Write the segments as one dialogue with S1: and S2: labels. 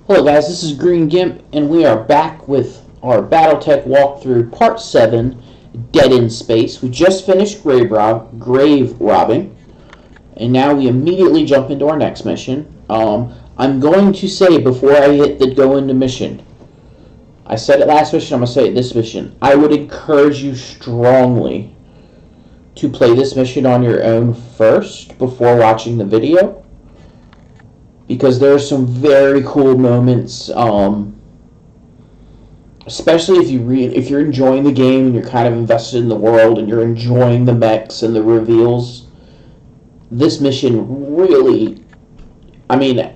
S1: Hello guys, this is Green Gimp, and we are back with our Battletech walkthrough Part 7, Dead in Space. We just finished grave robbing, and now we immediately jump into our next mission. I'm going to say before I hit the go into mission, I said it last mission, I'm going to say it this mission, I would encourage you strongly to play this mission on your own first before watching the video, because there are some very cool moments, especially if you're enjoying the game and you're kind of invested in the world and you're enjoying the mechs and the reveals. This mission really, I mean,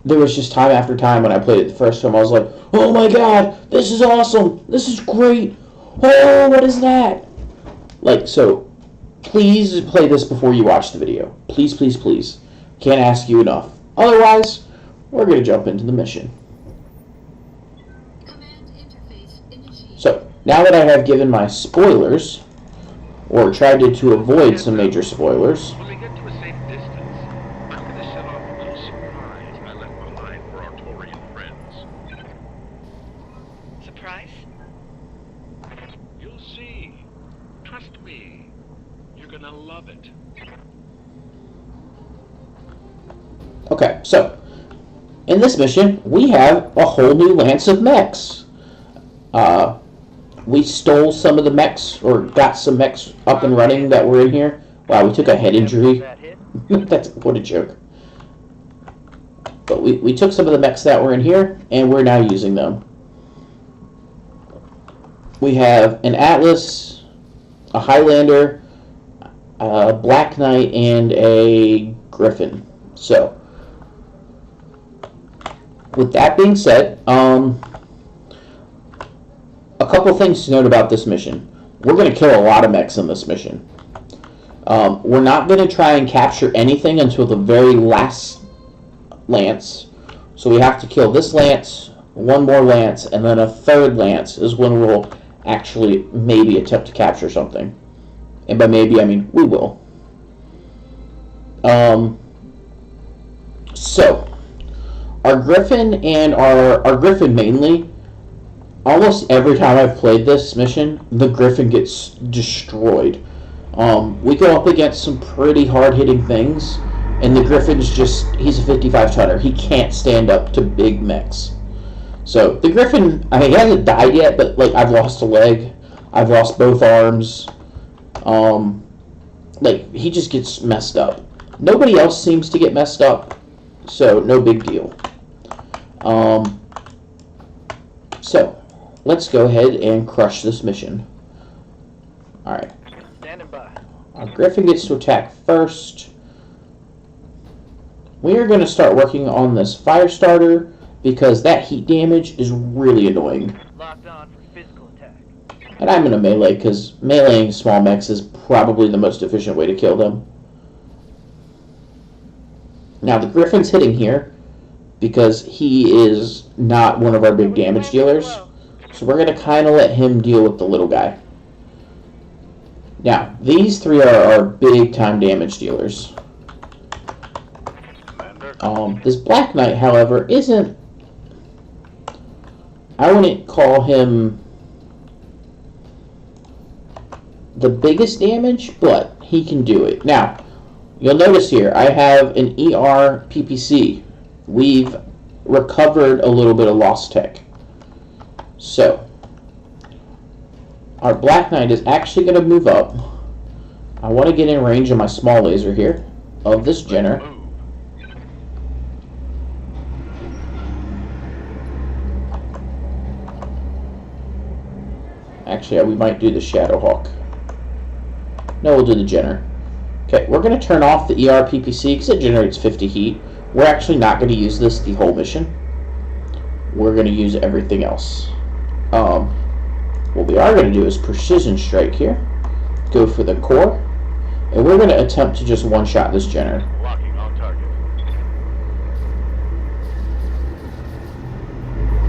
S1: there was just time after time when I played it the first time, I was like, oh my god, this is awesome, this is great, oh, what is that? Like, so, please play this before you watch the video. Please, please, please. Can't ask you enough. Otherwise, we're going to jump into the mission. So, now that I have given my spoilers, or tried to avoid some major spoilers,
S2: When we get to a safe distance, I'm going to set off a little surprise I left behind for our Taurian friends.
S3: Surprise?
S2: You'll see. Trust me. You're going to love it.
S1: okay, so, in this mission, we have a whole new lance of mechs. We stole some of the mechs, or got some mechs up and running that were in here. Wow, we took a head injury. That's, what a joke. But we took some of the mechs that were in here, and we're now using them. We have an Atlas, a Highlander, a Black Knight, and a Griffin. So, with that being said, a couple things to note about this mission. We're going to kill a lot of mechs in this mission. We're not going to try and capture anything until the very last lance. So we have to kill this lance, one more lance, and then a third lance is when we'll actually maybe attempt to capture something. And by maybe, I mean we will. So, our Griffin and our Griffin mainly, almost every time I've played this mission, the Griffin gets destroyed. We go up against some pretty hard-hitting things, and the Griffin's just, he's a 55-tonner. He can't stand up to big mechs. So, the Griffin, I mean, he hasn't died yet, but, like, I've lost a leg. I've lost both arms. Like, he just gets messed up. Nobody else seems to get messed up, so no big deal. So, let's go ahead and crush this mission. Alright.
S3: Standing by.
S1: Our Griffin gets to attack first. We are going to start working on this fire starter because that heat damage is really annoying.
S3: Locked on for physical attack.
S1: And I'm in a melee because meleeing small mechs is probably the most efficient way to kill them. Now the Griffin's hitting here because he is not one of our big damage dealers. So we're going to kind of let him deal with the little guy. Now, these three are our big time damage dealers. This Black Knight, however, isn't... I wouldn't call him the biggest damage, but he can do it. Now, you'll notice here, I have an ER PPC. We've recovered a little bit of lost tech. So, our Black Knight is actually going to move up. I want to get in range of my small laser here, of this Jenner. Actually, we might do the Shadowhawk. No, we'll do the Jenner. Okay, we're going to turn off the ER PPC because it generates 50 heat. We're actually not going to use this the whole mission. We're going to use everything else. What we are going to do is precision strike here. Go for the core. And we're going to attempt to just one-shot this Jenner.
S2: Locking on target.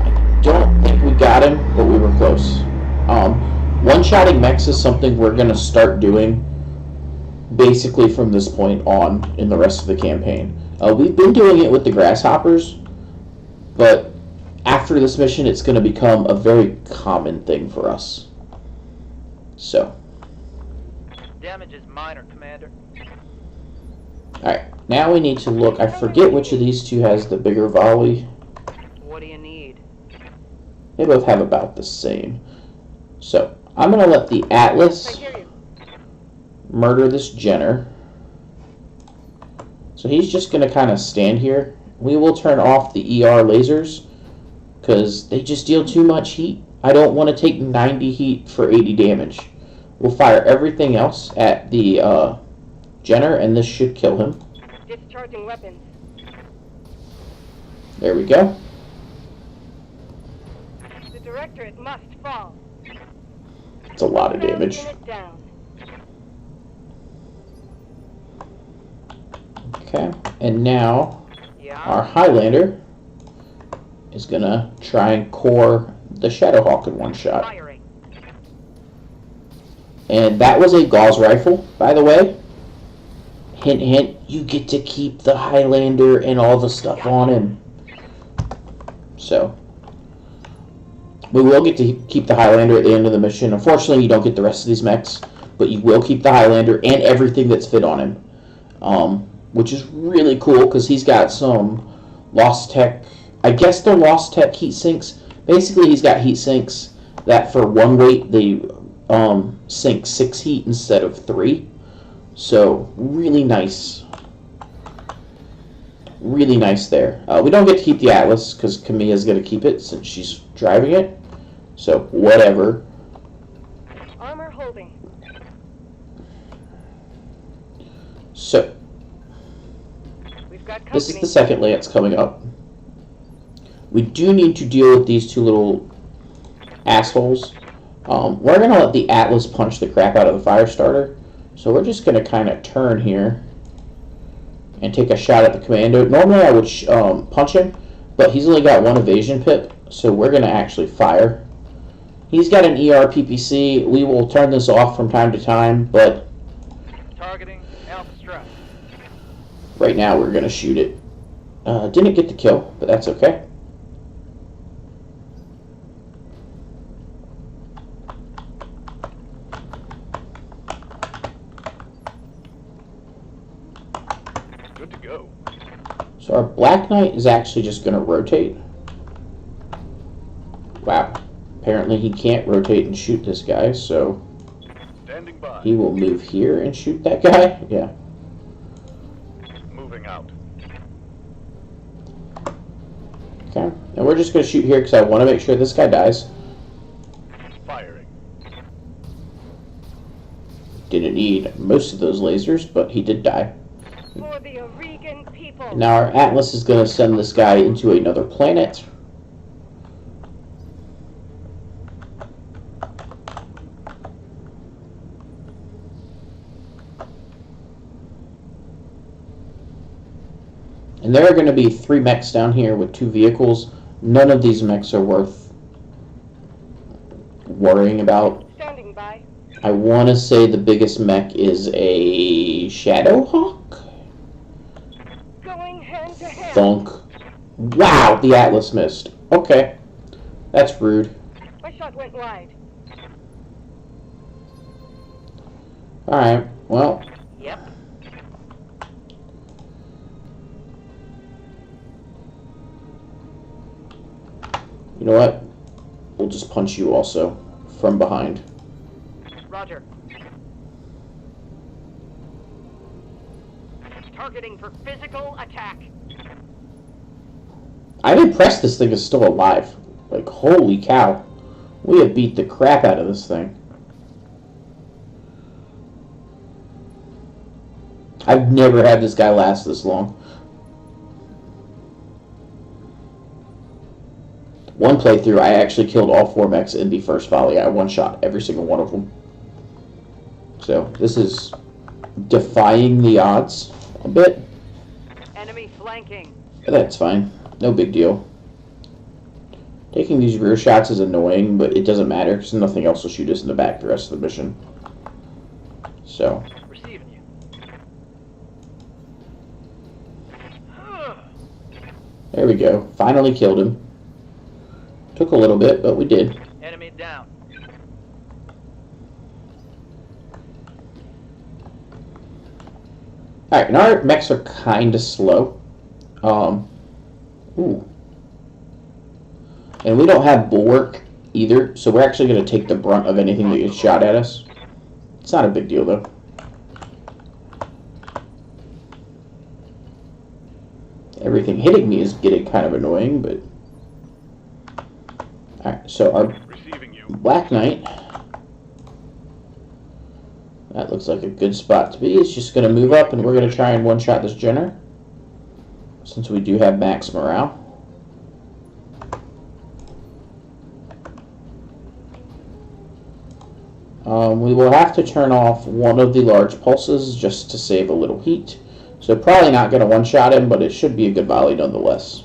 S1: I don't think we got him, but we were close. One-shotting mechs is something we're going to start doing basically from this point on in the rest of the campaign. We've been doing it with the grasshoppers, But after this mission, it's going to become a very common thing for us. So,
S3: Damage is minor, Commander.
S1: alright. Now we need to look. I forget which of these two has the bigger volley.
S3: What do you need?
S1: They both have about the same. So, I'm going to let the Atlas murder this Jenner. So he's just going to kind of stand here. We will turn off the ER lasers because they just deal too much heat. I don't want to take 90 heat for 80 damage. We'll fire everything else at the Jenner, and this should kill him.
S4: Discharging weapons.
S1: There we go.
S4: The Directorate must fall.
S1: It's a lot of damage.
S4: Unit down.
S1: Okay, and now
S3: Yeah.
S1: our Highlander is going to try and core the Shadowhawk in one shot.
S3: Firing.
S1: And that was a Gauss rifle, by the way. Hint, hint, you get to keep the Highlander and all the stuff on him. So, we will get to keep the Highlander at the end of the mission. Unfortunately, you don't get the rest of these mechs, but you will keep the Highlander and everything that's fit on him. Which is really cool, because he's got some Lost Tech, I guess they're Lost Tech heat sinks. Basically, he's got heat sinks that for one weight, they sink 6 heat instead of 3. So, really nice. Really nice there. We don't get to keep the Atlas, because Kamiya's going to keep it since she's driving it. So, whatever.
S4: Armor holding.
S1: So,
S4: We've got company.
S1: this is the second lance coming up. We do need to deal with these two little assholes. We're going to let the Atlas punch the crap out of the fire starter. So we're just going to kind of turn here and take a shot at the commando. Normally I would punch him, but he's only got 1 evasion pip, so we're going to actually fire. He's got an ER PPC. We will turn this off from time to time, but
S3: Targeting Alpha Strike.
S1: right now we're going to shoot it. Didn't get the kill, but that's okay.
S2: Good to go.
S1: So our Black Knight is actually just going to rotate. Wow. Apparently he can't rotate and shoot this guy, so
S2: Standing by.
S1: he will move here and shoot that guy. Yeah.
S2: Moving out.
S1: Okay. And we're just going to shoot here because I want to make sure this guy dies.
S2: Firing.
S1: Didn't need most of those lasers, but he did die.
S4: For the Oregon people.
S1: Now our Atlas is going to send this guy into another planet. And there are going to be 3 mechs down here with 2 vehicles. None of these mechs are worth worrying about.
S4: Standing by.
S1: I want to say the biggest mech is a Shadowhawk?
S4: Going hand to hand.
S1: Thunk. Wow, the Atlas missed. Okay. That's rude.
S4: My shot went wide.
S1: Alright, well,
S3: Yep.
S1: you know what? We'll just punch you also from behind.
S3: Roger. Targeting for physical attack.
S1: I'm impressed this thing is still alive. Like, holy cow. We have beat the crap out of this thing. I've never had this guy last this long. One playthrough, I actually killed all 4 mechs in the first volley. I one-shot every single one of them. So, this is defying the odds a bit.
S3: Enemy flanking.
S1: But that's fine. No big deal. Taking these rear shots is annoying, but it doesn't matter because nothing else will shoot us in the back the rest of the mission. So,
S3: Receiving you.
S1: There we go. Finally killed him. Took a little bit, but we did.
S3: Enemy down.
S1: Alright, and our mechs are kind of slow. Ooh. And we don't have bulwark either, so we're actually going to take the brunt of anything that gets shot at us. It's not a big deal, though. Everything hitting me is getting kind of annoying, but... Alright, so our Black Knight... That looks like a good spot to be. It's just going to move up, and we're going to try and one-shot this Jenner, since we do have max morale. We will have to turn off one of the large pulses just to save a little heat. So probably not going to one-shot him, but it should be a good volley nonetheless.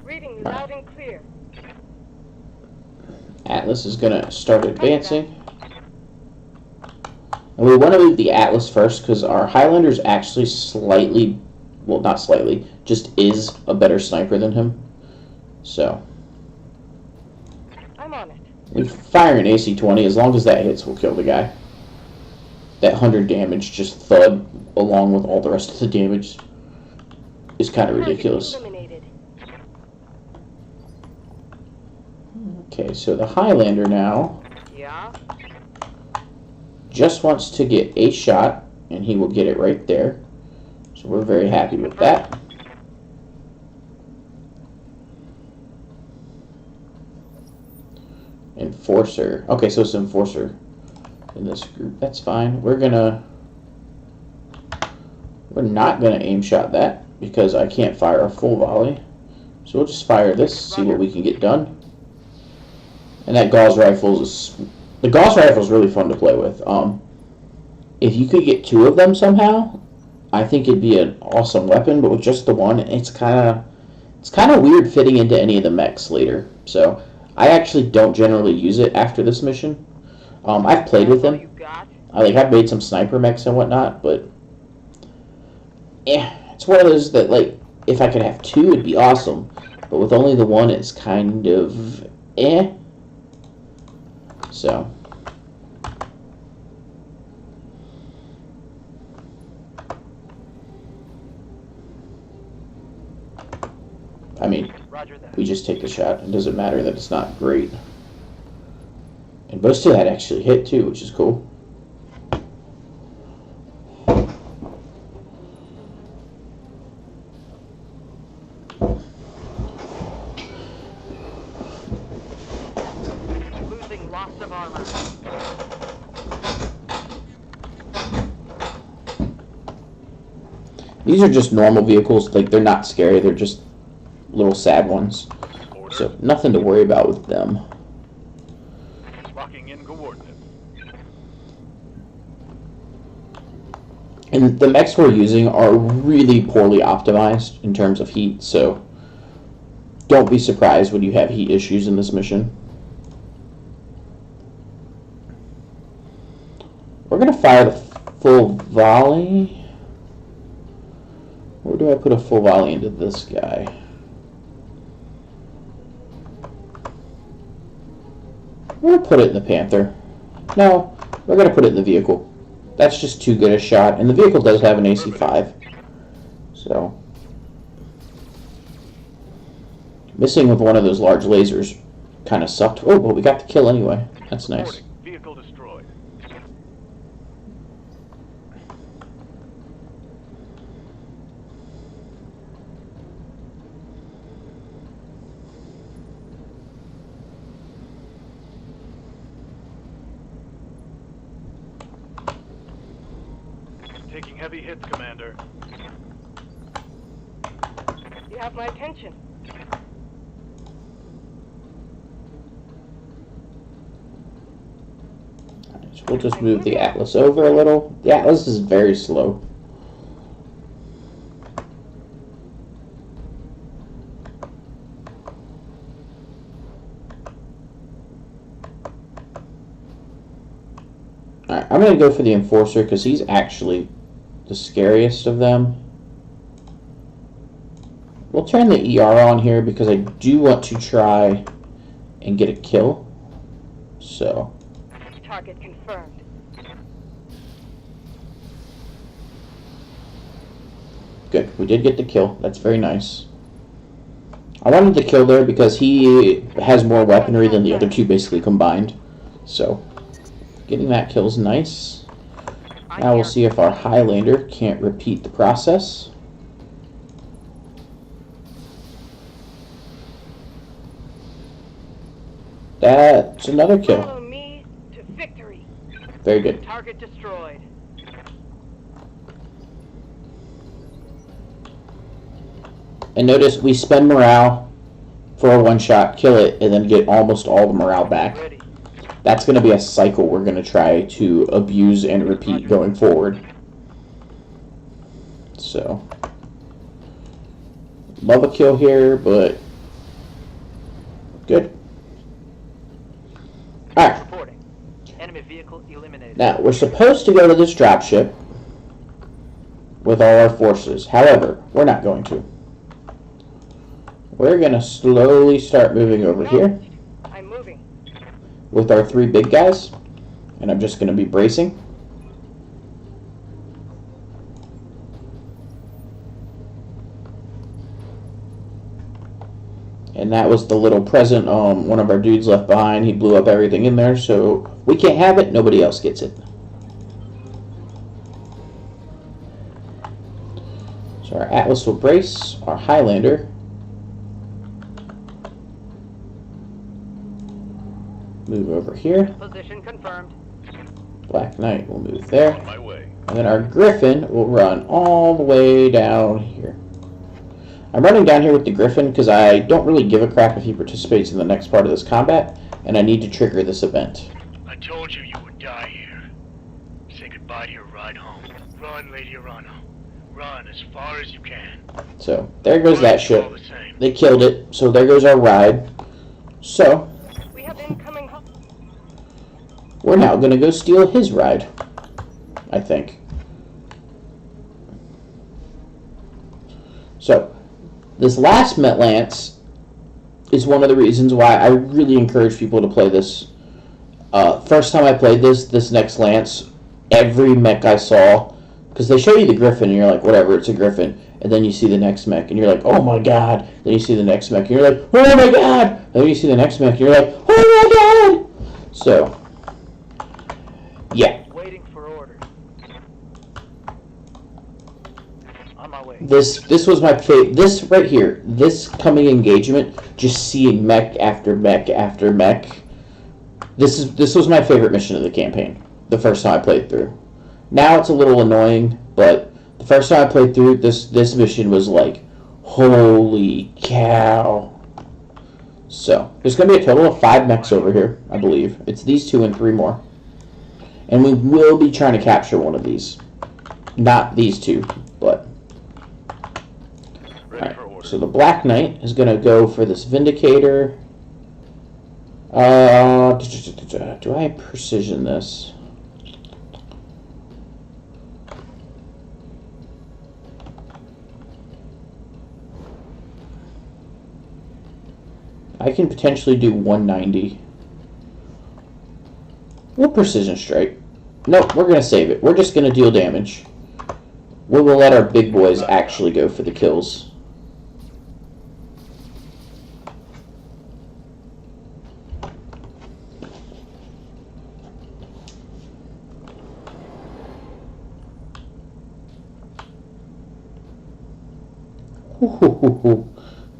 S4: Reading loud and clear.
S1: Atlas is going to start advancing. And we want to move the Atlas first because our Highlander is actually slightly, well, not slightly, just is a better sniper than him. So,
S4: I'm on it.
S1: we fire an AC-20. As long as that hits, we'll kill the guy. That 100 damage just thud along with all the rest of the damage is kind of ridiculous.
S4: Eliminated.
S1: Okay, so the Highlander now
S3: Yeah.
S1: just wants to get a shot, and he will get it right there. So we're very happy with that. Enforcer. Okay, so it's Enforcer in this group. That's fine. We're not gonna aim shot that because I can't fire a full volley. So we'll just fire this, see what we can get done. And that Gauss rifle is really fun to play with. If you could get two of them somehow, I think it'd be an awesome weapon. But with just the one, it's kind of weird fitting into any of the mechs later. So I actually don't generally use it after this mission. I've played with
S3: You
S1: them.
S3: got?
S1: I've made some sniper mechs and whatnot, but it's one of those that, like, if I could have two, it'd be awesome. But with only the one, it's kind of So, I mean,
S3: Roger that.
S1: we just take the shot. It doesn't matter that it's not great. And most of that actually hit too, which is cool.
S3: Losing loss of armor.
S1: These are just normal vehicles. Like, they're not scary. They're just little sad ones. So nothing to worry about with them.
S2: Locking in coordinates.
S1: And the mechs we're using are really poorly optimized in terms of heat, so don't be surprised when you have heat issues in this mission. We're going to fire the full volley. Where do I put a full volley into this guy? We're going to put it in the Panther. No, we're going to put it in the vehicle. That's just too good a shot, and the vehicle does have an AC-5. So, missing with one of those large lasers kind of sucked. Oh, but we got the kill anyway. That's nice.
S2: Vehicle destroyed. Taking heavy hits, Commander.
S4: You have my attention.
S1: Alright, so We'll just move the Atlas over a little. The Atlas is very slow. Alright, I'm going to go for the Enforcer because he's actually the scariest of them. We'll turn the ER on here because I do want to try and get a kill. So.
S4: Target confirmed.
S1: Good. We did get the kill. That's very nice. I wanted the kill there because he has more weaponry than the other two basically combined. So, getting that kill is nice. Now we'll see if our Highlander can't repeat the process. That's another kill.
S4: Follow me to victory.
S1: Very good.
S4: Target destroyed.
S1: And notice we spend morale for a one-shot, kill it, and then get almost all the morale back.
S4: Ready.
S1: That's going to be a cycle we're going to try to abuse and repeat going forward. So, love a kill here, but good. Alright.
S3: Reporting. Enemy vehicle eliminated.
S1: Now, we're supposed to go to this dropship with all our forces. However, we're not going to. We're going to slowly start moving over here
S4: I'm moving.
S1: with our three big guys. And I'm just going to be bracing. And that was the little present one of our dudes left behind. He blew up everything in there, so we can't have it, nobody else gets it. So our Atlas will brace, our Highlander. Move over here.
S3: Position confirmed.
S1: Black Knight will move there.
S2: On my way.
S1: And then our Griffin will run all the way down here. I'm running down here with the Griffin because I don't really give a crap if he participates in the next part of this combat, and I need to trigger this event.
S5: I told you you would die here. Say goodbye to your ride home. Run, Lady Arano. Run as far as you can.
S1: So, there goes that ship.
S5: All the same.
S1: They killed it, so there goes our ride. So,
S4: We have incoming.
S1: we're now going to go steal his ride, I think. So, this last Met Lance is one of the reasons why I really encourage people to play this. First time I played this next Lance, every mech I saw, because they show you the Griffin and you're like, whatever, it's a Griffin. And then you see the next mech and you're like, oh my god. Then you see the next mech and you're like, oh my god. And then you see the next mech and you're like, oh my god. So, yeah.
S3: Waiting for orders. On my way.
S1: This was my favorite. This right here, this coming engagement, just seeing mech after mech after mech. This was my favorite mission of the campaign. The first time I played through. Now it's a little annoying, but the first time I played through this mission was like, holy cow. So there's gonna be a total of 5 mechs over here, I believe. It's these 2 and 3 more, and we will be trying to capture one of these. Not these 2, but.
S2: Ready for order.
S1: So the Black Knight is going to go for this Vindicator. Do I precision this? I can potentially do 190. We'll precision strike. Nope, we're going to save it. We're just going to deal damage. We will let our big boys actually go for the kills.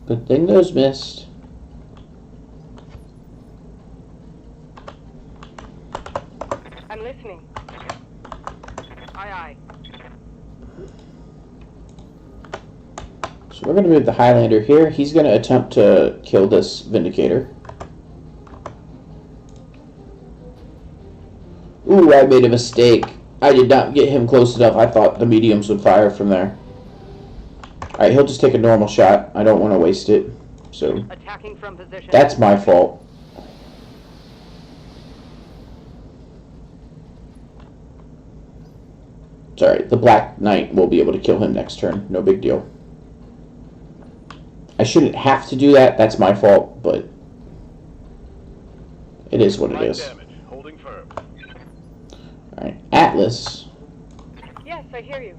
S1: Good thing those missed.
S4: I'm listening. Aye, aye.
S1: So we're going to move the Highlander here. He's going to attempt to kill this Vindicator. Ooh, I made a mistake. I did not get him close enough. I thought the mediums would fire from there. Alright, he'll just take a normal shot. I don't want to waste it. So,
S3: Attacking from position.
S1: that's my fault. Sorry, the Black Knight will be able to kill him next turn. No big deal. I shouldn't have to do that. That's my fault, but it is what it is.
S2: Damage. Holding firm.
S1: Alright, Atlas.
S4: Yes, I hear you.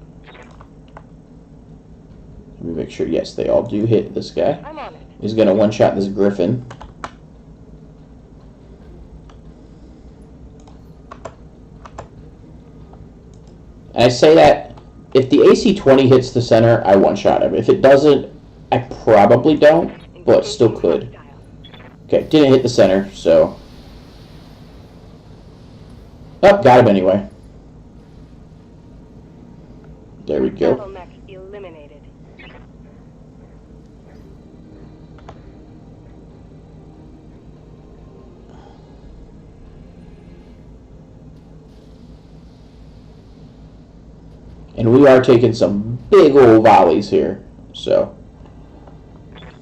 S1: Let me make sure. Yes, they all do hit this guy.
S4: I'm on it.
S1: He's going to one-shot this Griffin. And I say that if the AC-20 hits the center, I one-shot him. If it doesn't, I probably don't, but still could. Okay, didn't hit the center, so... Oh, got him anyway. There we go.
S4: Battletech eliminated.
S1: And we are taking some big old volleys here, so...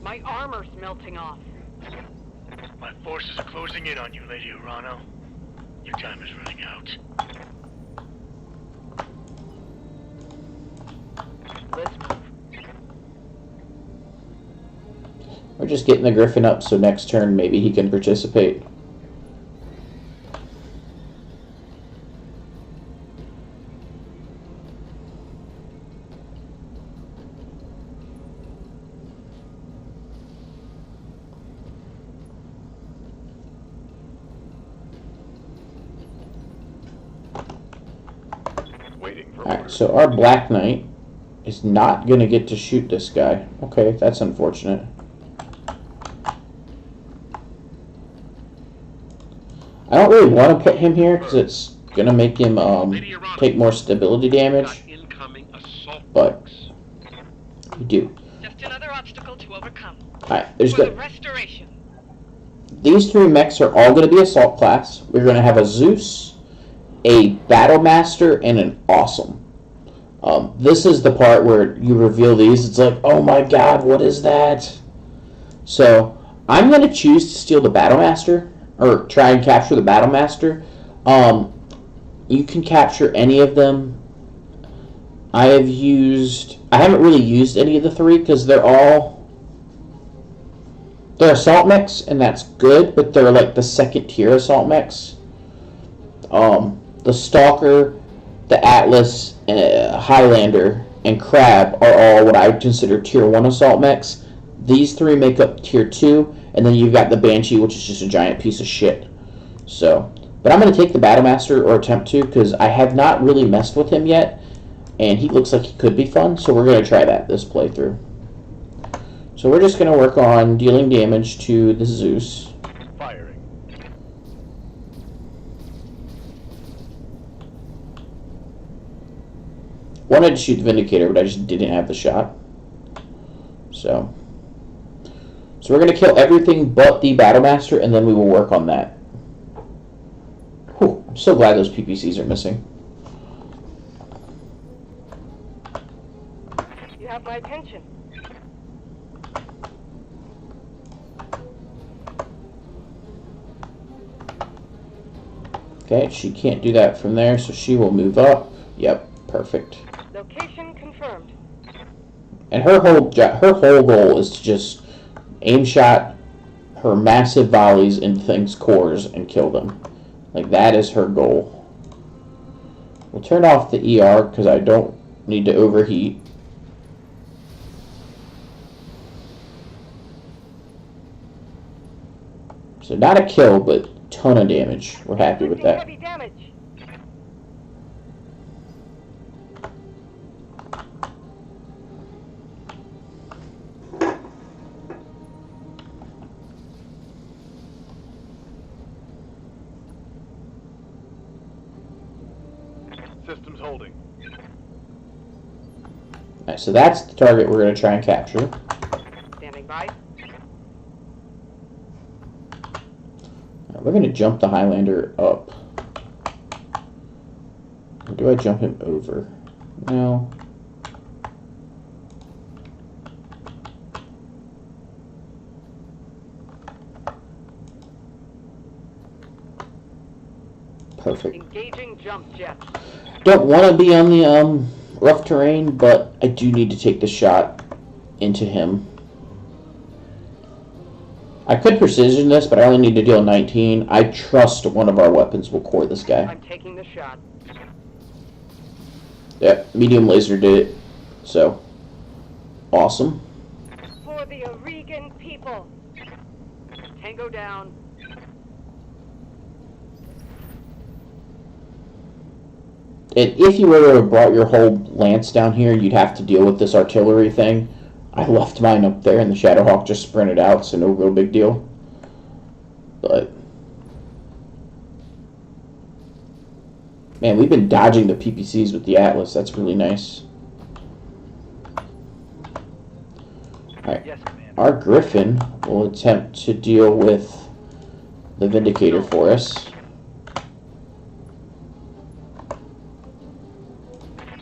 S3: My armor's melting off.
S5: My forces are closing in on you, Lady Urano. Your time is running out.
S3: Let's move.
S1: We're just getting the Griffin up, so next turn maybe he can participate.
S2: Waiting for
S1: Alright,
S2: orders.
S1: so our Black Knight is not going to get to shoot this guy. Okay, that's unfortunate. I don't really want to put him here because it's going to make him take more stability damage,
S2: Got incoming assault
S1: but
S2: box.
S1: we do.
S6: Just another obstacle to overcome.
S1: Alright, there's
S6: For the
S1: good.
S6: restoration.
S1: These three mechs are all going to be assault class. We're going to have a Zeus, a Battle Master, and an Awesome. This is the part where you reveal these. It's like, oh my god, what is that? So, I'm going to choose to steal the Battle Master, or try and capture the Battle Master. You can capture any of them. I haven't really used any of the three because they're assault mechs, and that's good, but they're like the second tier assault mechs. The Stalker, the Atlas, Highlander, and Crab are all what I would consider tier 1 assault mechs. These three make up tier 2, and then you've got the Banshee, which is just a giant piece of shit. So, but I'm going to take the Battlemaster, or attempt to, because I have not really messed with him yet, and he looks like he could be fun, so we're going to try that this playthrough. So we're just going to work on dealing damage to the Zeus.
S2: Firing.
S1: Wanted to shoot the Vindicator, but I just didn't have the shot. So we're going to kill everything but the Battlemaster, and then we will work on that. Whew, I'm so glad those PPCs are missing.
S4: You have my attention.
S1: Okay, she can't do that from there, so she will move up. Yep, perfect.
S4: Location confirmed.
S1: And her whole goal is to just aim shot her massive volleys into things' cores and kill them. Like, that is her goal. We'll turn off the ER because I don't need to overheat. So not a kill, but ton of damage. We're happy with that.
S4: Heavy damage.
S2: Systems holding.
S1: Alright, so that's the target we're going to try and capture.
S3: Standing by.
S1: We're going to jump the Highlander up. Or do I jump him over? No. Perfect.
S3: Engaging jump jets.
S1: Don't want to be on the rough terrain, but I do need to take the shot into him. I could precision this, but I only need to deal 19. I trust one of our weapons will core this guy.
S3: I'm taking the shot.
S1: Yep, medium laser did it. So, awesome.
S4: For the Oregon people.
S3: Tango down.
S1: And if you were to have brought your whole lance down here, you'd have to deal with this artillery thing. I left mine up there, and the Shadowhawk just sprinted out, so no real big deal. But man, we've been dodging the PPCs with the Atlas. That's really nice. Alright,
S5: Yes, Commander.
S1: our Griffin will attempt to deal with the Vindicator for us.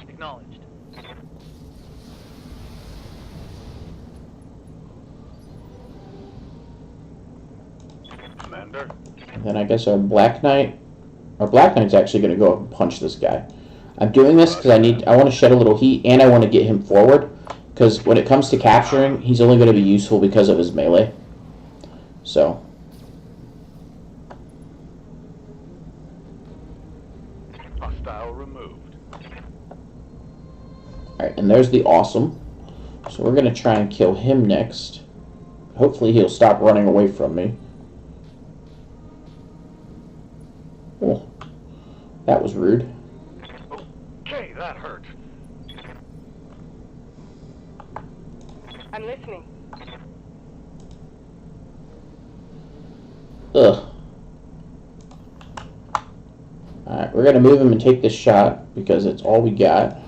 S5: Acknowledged. Commander.
S1: And then I guess our Black Knight's actually going to go up and punch this guy. I'm doing this because I want to shed a little heat, and I want to get him forward. Because when it comes to capturing, he's only going to be useful because of his melee. So.
S5: Hostile removed.
S1: Alright, and there's the Awesome. So we're going to try and kill him next. Hopefully he'll stop running away from me. Oh, that was rude.
S5: Okay, that hurt.
S4: I'm listening.
S1: Ugh. Alright, we're going to move him and take this shot because it's all we got.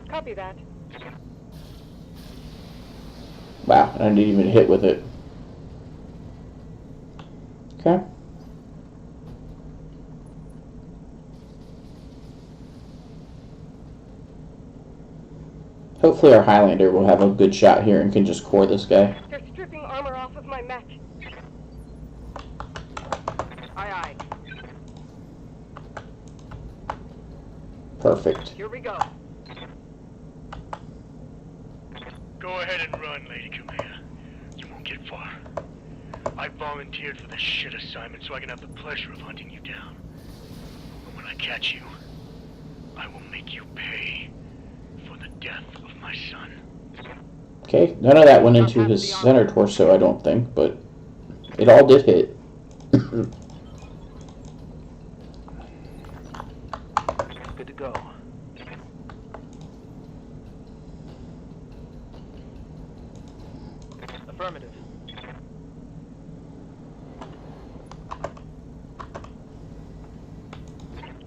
S4: Copy that.
S1: Wow, I didn't even hit with it. Okay. Hopefully our Highlander will have a good shot here and can just core this guy.
S4: They're stripping armor off of my mech.
S3: Aye, aye.
S1: Perfect.
S3: Here we go.
S5: Go ahead and run, Lady Kamea. You won't get far. I volunteered for this shit assignment so I can have the pleasure of hunting you down. But when I catch you, I will make you pay for the death of my son.
S1: Okay, none of that went into his center torso, I don't think, but it all did hit.
S5: Good to go. Affirmative.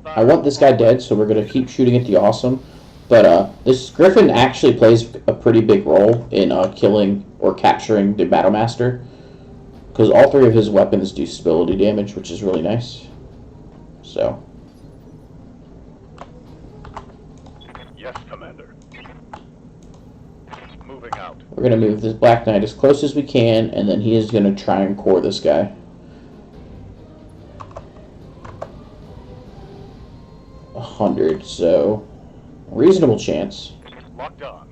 S1: I want this guy dead, so we're going to keep shooting at the Awesome. But this Griffin actually plays a pretty big role in killing or capturing the Battlemaster. Because all three of his weapons do stability damage, which is really nice. So.
S5: Yes, Commander. Moving out.
S1: We're going to move this Black Knight as close as we can, and then he is going to try and core this guy. A 100, so reasonable chance.
S5: Locked on.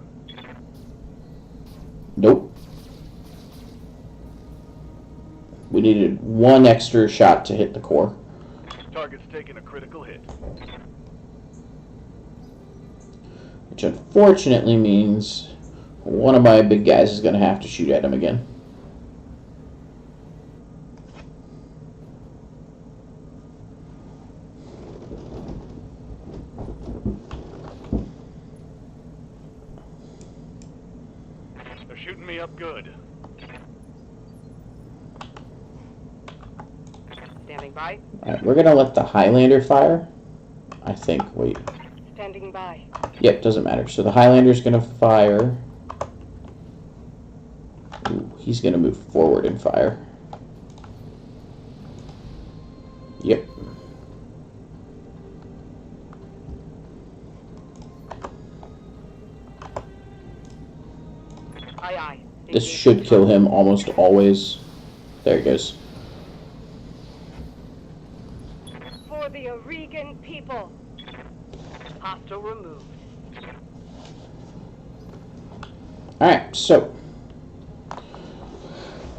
S1: Nope. We needed one extra shot to hit the core.
S5: Target's taking a critical hit.
S1: Which unfortunately means one of my big guys is going to have to shoot at him again.
S5: They're shooting me up good.
S3: Standing by.
S1: Alright, we're going to let the Highlander fire. I think. Wait.
S4: Standing by.
S1: Yep, doesn't matter. So the Highlander's going to fire. Ooh, he's going to move forward and fire. Yep.
S3: Aye, aye.
S1: This should kill him almost always. There he goes.
S4: For the Oregon people.
S3: Hostile removed.
S1: Alright, so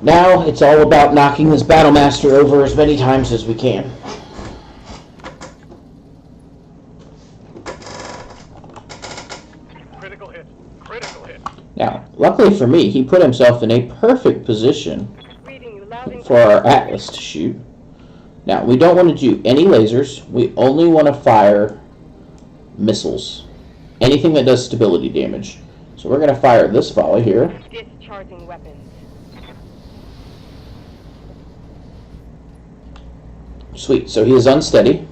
S1: now it's all about knocking this Battlemaster over as many times as we can.
S5: Critical hit. Critical hit.
S1: Now, luckily for me, he put himself in a perfect position
S4: Reading you loud and
S1: for our Atlas to shoot. Now, we don't want to do any lasers. We only want to fire missiles. Anything that does stability damage. So we're going to fire this volley here.
S4: discharging weapons.
S1: Sweet, so he is unsteady.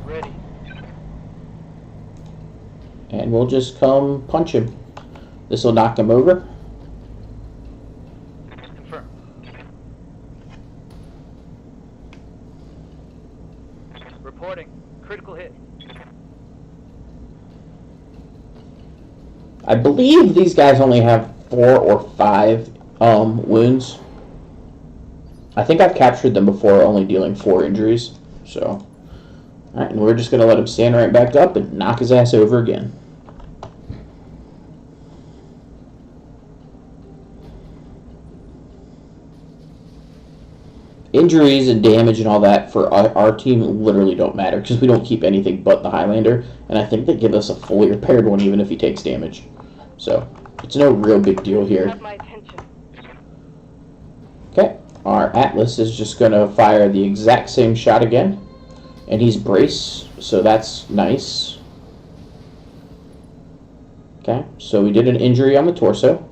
S3: Ready.
S1: And we'll just come punch him. This will knock him over.
S3: Confirm. Reporting. Critical hit.
S1: I believe these guys only have 4 or 5 wounds. I think I've captured them before, only dealing 4 injuries. So, alright, and we're just going to let him stand right back up and knock his ass over again. Injuries and damage and all that for our team literally don't matter because we don't keep anything but the Highlander, and I think they give us a fully repaired one even if he takes damage. So, it's no real big deal here.
S4: Have my attention.
S1: Okay, our Atlas is just going to fire the exact same shot again, and he's brace, so that's nice. Okay, so we did an injury on the torso.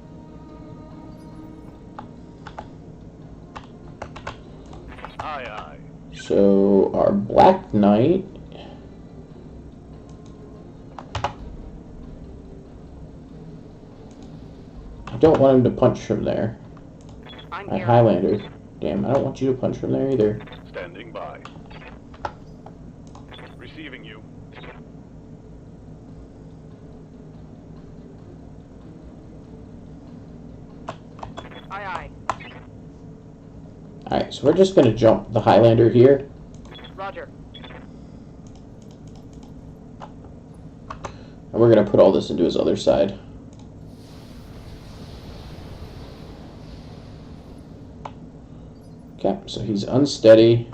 S5: Aye, aye.
S1: So our Black Knight, I don't want him to punch from there.
S3: I'm
S1: My
S3: here.
S1: Highlander, damn, I don't want you to punch from there either.
S5: Standing by. Receiving you.
S3: Aye, aye.
S1: Alright, so we're just going to jump the Highlander here.
S3: Roger.
S1: And we're going to put all this into his other side. Okay, so he's unsteady.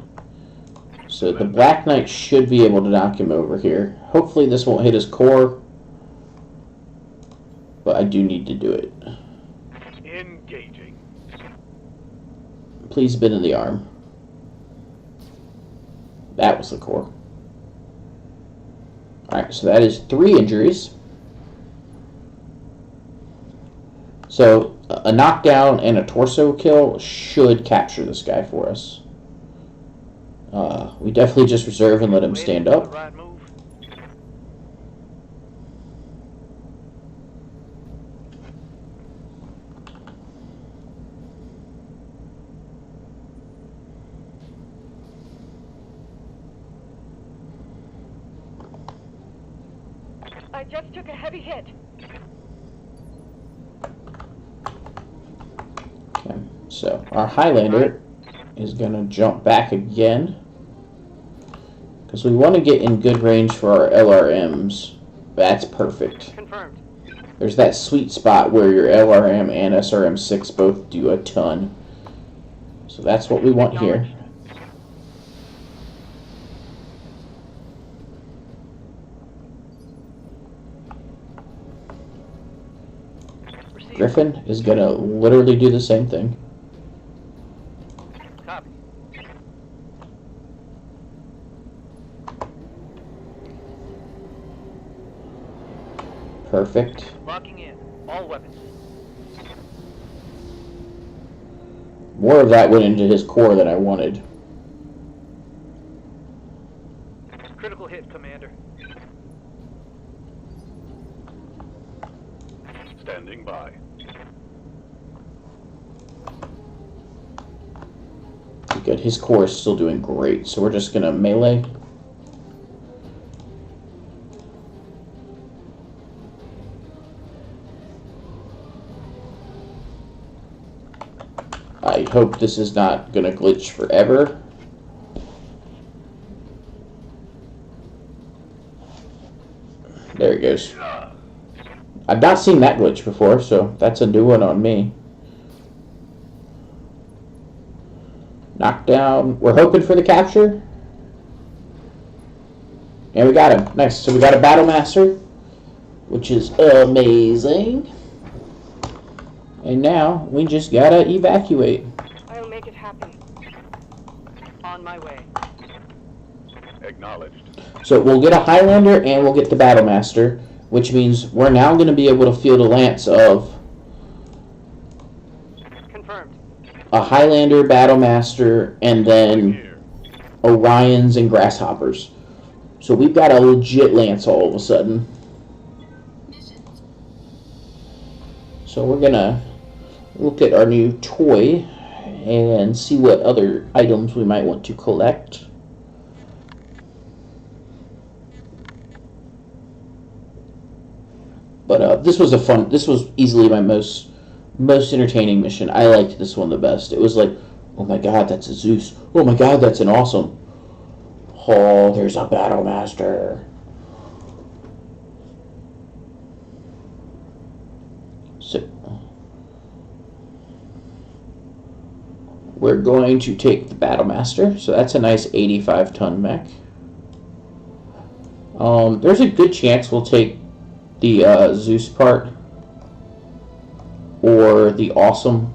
S1: So the Black Knight should be able to knock him over here. Hopefully this won't hit his core. But I do need to do it.
S5: Engaging.
S1: Please bend in the arm. That was the core. Alright, so that is 3 injuries. So a knockdown and a torso kill should capture this guy for us. We definitely just reserve and let him stand
S3: Waiting for
S1: up.
S3: the right move.
S4: I just took a heavy hit.
S1: Okay, so our Highlander is going to jump back again. Because we want to get in good range for our LRMs. That's perfect.
S3: Confirmed.
S1: There's that sweet spot where your LRM and SRM-6 both do a ton. So that's what we want here.
S3: Received.
S1: Griffin is going to literally do the same thing.
S3: Copy.
S1: Perfect.
S3: Locking in. All weapons.
S1: More of that went into his core than I wanted.
S3: Critical hit, Commander.
S2: Standing by.
S1: Good. His core is still doing great, so we're just gonna melee. I hope this is not gonna glitch forever. There it goes. I've not seen that glitch before, so that's a new one on me. Knockdown. We're hoping for the capture. And we got him. Nice. So we got a Battle Master, which is amazing. And now we just gotta evacuate.
S4: I'll make it happen.
S3: On my way.
S2: Acknowledged.
S1: So we'll get a Highlander and we'll get the Battle Master, which means we're now going to be able to field a lance of
S3: Confirmed.
S1: a Highlander, Battle Master, and then Orions and Grasshoppers. So we've got a legit lance all of a sudden. So we're going to look at our new toy and see what other items we might want to collect. But this was easily my most entertaining mission. I liked this one the best. It was like, oh my god, that's a Zeus. Oh my god, that's an awesome. Oh, there's a Battle Master. So we're going to take the Battle Master. So that's a nice 85-ton mech. There's a good chance we'll take the Zeus part or the Awesome,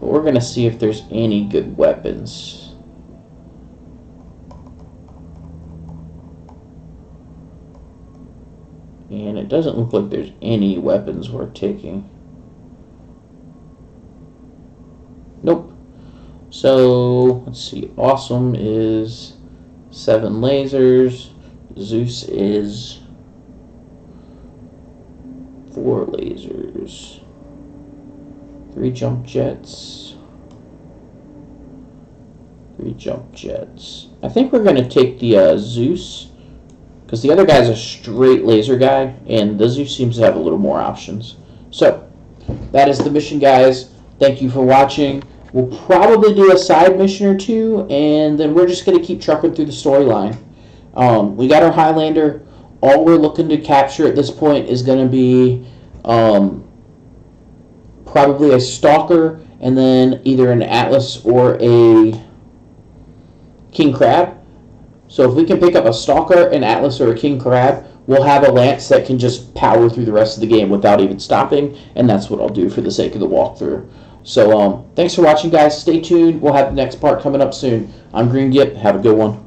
S1: but we're gonna see if there's any good weapons. And it doesn't look like there's any weapons worth taking. Nope. So let's see, Awesome is 7 lasers, Zeus is 4 lasers, 3 jump jets, 3 jump jets. I think we're going to take the Zeus, because the other guy's a straight laser guy, and the Zeus seems to have a little more options. So, that is the mission, guys. Thank you for watching. We'll probably do a side mission or two, and then we're just going to keep trucking through the storyline. We got our Highlander. All we're looking to capture at this point is going to be probably a Stalker, and then either an Atlas or a King Crab. So if we can pick up a Stalker, an Atlas, or a King Crab, we'll have a Lance that can just power through the rest of the game without even stopping, and that's what I'll do for the sake of the walkthrough. So thanks for watching, guys. Stay tuned. We'll have the next part coming up soon. I'm Green Gip. Have a good one.